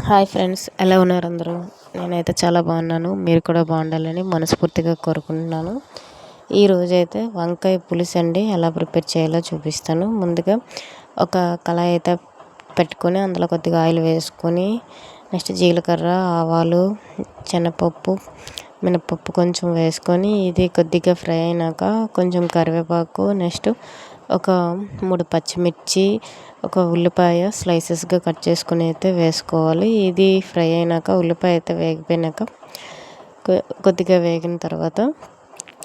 Hi friends, ఎలా ఉన్నారు అందరూ? నేనైతే చాలా బాగున్నాను. మీరు కూడా బాగుండాలని మనస్ఫూర్తిగా కోరుకుంటున్నాను. ఈరోజైతే వంకాయ పులుసు అండి ఎలా ప్రిపేర్ చేయాలో చూపిస్తాను. ముందుగా ఒక కళాయి అయితే పెట్టుకొని అందులో కొద్దిగా ఆయిల్ వేసుకొని నెక్స్ట్ జీలకర్ర, ఆవాలు, శనగపప్పు, మినపప్పు కొంచెం వేసుకొని ఇది కొద్దిగా ఫ్రై అయినాక కొంచెం కరివేపాకు, నెక్స్ట్ ఒక 3 పచ్చిమిర్చి, ఒక ఉల్లిపాయ స్లైసెస్గా కట్ చేసుకుని అయితే వేసుకోవాలి. ఇది ఫ్రై అయినాక ఉల్లిపాయ అయితే వేగిపోయినాక కొద్దిగా వేగిన తర్వాత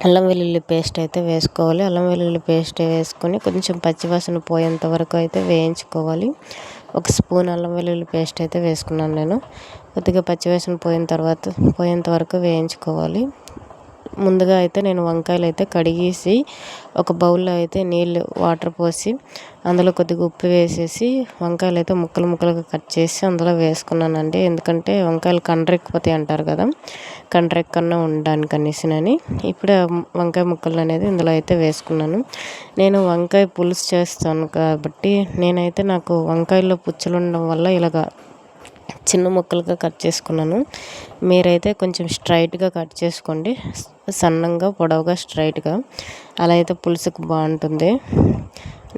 అల్లం వెల్లుల్లి పేస్ట్ అయితే వేసుకోవాలి. అల్లం వెల్లుల్లి పేస్ట్ వేసుకొని కొంచెం పచ్చివాసన పోయేంత వరకు అయితే వేయించుకోవాలి. ఒక స్పూన్ అల్లం వెల్లుల్లి పేస్ట్ అయితే వేసుకున్నాను నేను. కొద్దిగా పచ్చివాసన పోయేంత వరకు వేయించుకోవాలి. ముందుగా అయితే నేను వంకాయలు అయితే కడిగేసి ఒక బౌల్లో అయితే వాటర్ పోసి అందులో కొద్దిగా ఉప్పు వేసేసి వంకాయలు అయితే ముక్కలుగా కట్ చేసి అందులో వేసుకున్నానండి. ఎందుకంటే వంకాయలు కండ్రెక్కిపోతాయి అంటారు కదా, కండ్రెక్కన్నా ఉండడానికి అనేసినని ఇప్పుడు వంకాయ ముక్కలు అనేది ఇందులో అయితే వేసుకున్నాను. నేను వంకాయ పులుసు చేస్తాను కాబట్టి నాకు వంకాయల్లో పుచ్చులు ఉండడం వల్ల ఇలాగా చిన్న ముక్కలుగా కట్ చేసుకున్నాను. మీరైతే కొంచెం స్ట్రైట్గా కట్ చేసుకోండి, సన్నంగా పొడవుగా స్ట్రైట్గా. అలా అయితే పులుసుకు బాగుంటుంది.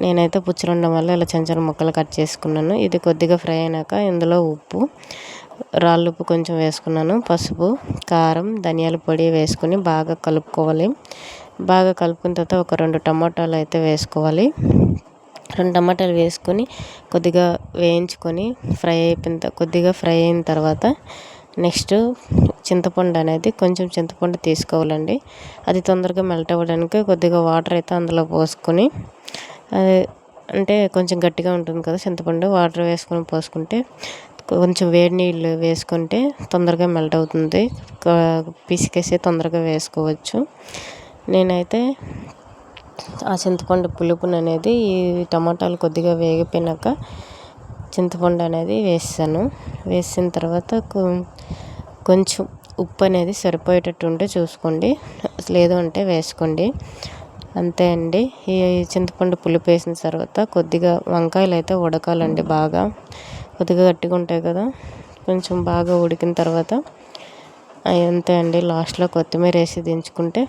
నేనైతే పుచ్చులు ఉండడం వల్ల ఇలా చిన్న ముక్కలు కట్ చేసుకున్నాను. ఇది కొద్దిగా ఫ్రై అయినాక ఇందులో ఉప్పు, రాళ్ళుప్పు కొంచెం వేసుకున్నాను, పసుపు, కారం, ధనియాల పొడి వేసుకుని బాగా కలుపుకోవాలి. బాగా కలుపుకున్న తర్వాత ఒక 2 టమాటాలు అయితే వేసుకోవాలి. 2 టమాటాలు వేసుకొని కొద్దిగా వేయించుకొని కొద్దిగా ఫ్రై అయిన తర్వాత నెక్స్ట్ చింతపండు అనేది కొంచెం చింతపండు తీసుకోవాలండి. అది తొందరగా మెల్ట్ అవ్వడానికి కొద్దిగా వాటర్ అయితే అందులో పోసుకొని, అంటే కొంచెం గట్టిగా ఉంటుంది కదా చింతపండు, వాటర్ వేసుకొని పోసుకుంటే కొంచెం వేడి నీళ్ళు వేసుకుంటే తొందరగా మెల్ట్ అవుతుంది. పిసికేసి తొందరగా వేసుకోవచ్చు. నేనైతే ఆ చింతపండు పులుపును అనేది ఈ టమాటాలు కొద్దిగా వేగిపోయినాక చింతపండు అనేది వేసిన తర్వాత కొంచెం ఉప్పు అనేది సరిపోయేటట్టు ఉంటే చూసుకోండి, లేదు అంటే వేసుకోండి. అంతే అండి. ఈ చింతపండు పులుపు వేసిన తర్వాత కొద్దిగా వంకాయలు అయితే ఉడకాలండి. బాగా కొద్దిగా గట్టిగా ఉంటాయి కదా, కొంచెం బాగా ఉడికిన తర్వాత అంతే అండి. లాస్ట్లో కొత్తిమీర వేసి దించుకుంటే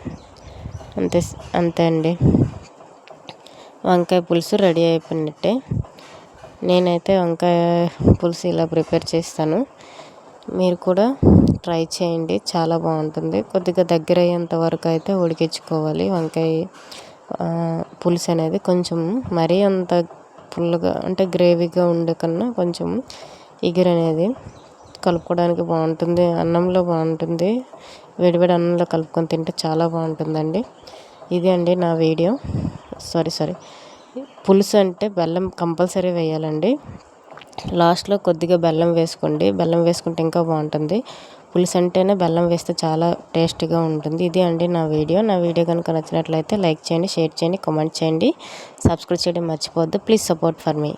అంతే అండి, వంకాయ పులుసు రెడీ అయిపోయినట్టే. నేనైతే వంకాయ పులుసు ఇలా ప్రిపేర్ చేస్తాను. మీరు కూడా ట్రై చేయండి, చాలా బాగుంటుంది. కొద్దిగా దగ్గర అయ్యేంత వరకు అయితే ఉడికించుకోవాలి. వంకాయ పులుసు అనేది కొంచెం మరీ అంత పుల్లగా అంటే గ్రేవీగా ఉండే కన్నా కొంచెం అనేది కలుపుకోవడానికి బాగుంటుంది. అన్నంలో బాగుంటుంది, వేడివేడి అన్నంలో కలుపుకొని తింటే చాలా బాగుంటుందండి. ఇది అండి నా వీడియో. సారీ, పులుసు అంటే బెల్లం కంపల్సరీ వేయాలండి. లాస్ట్లో కొద్దిగా బెల్లం వేసుకోండి, బెల్లం వేసుకుంటే ఇంకా బాగుంటుంది. పులుసు అంటేనే బెల్లం వేస్తే చాలా టేస్టీగా ఉంటుంది. ఇది అండి నా వీడియో కనుక నచ్చినట్లయితే లైక్ చేయండి, షేర్ చేయండి, కామెంట్ చేయండి, సబ్స్క్రైబ్ చేయడం మర్చిపోవద్దు. Please support for me.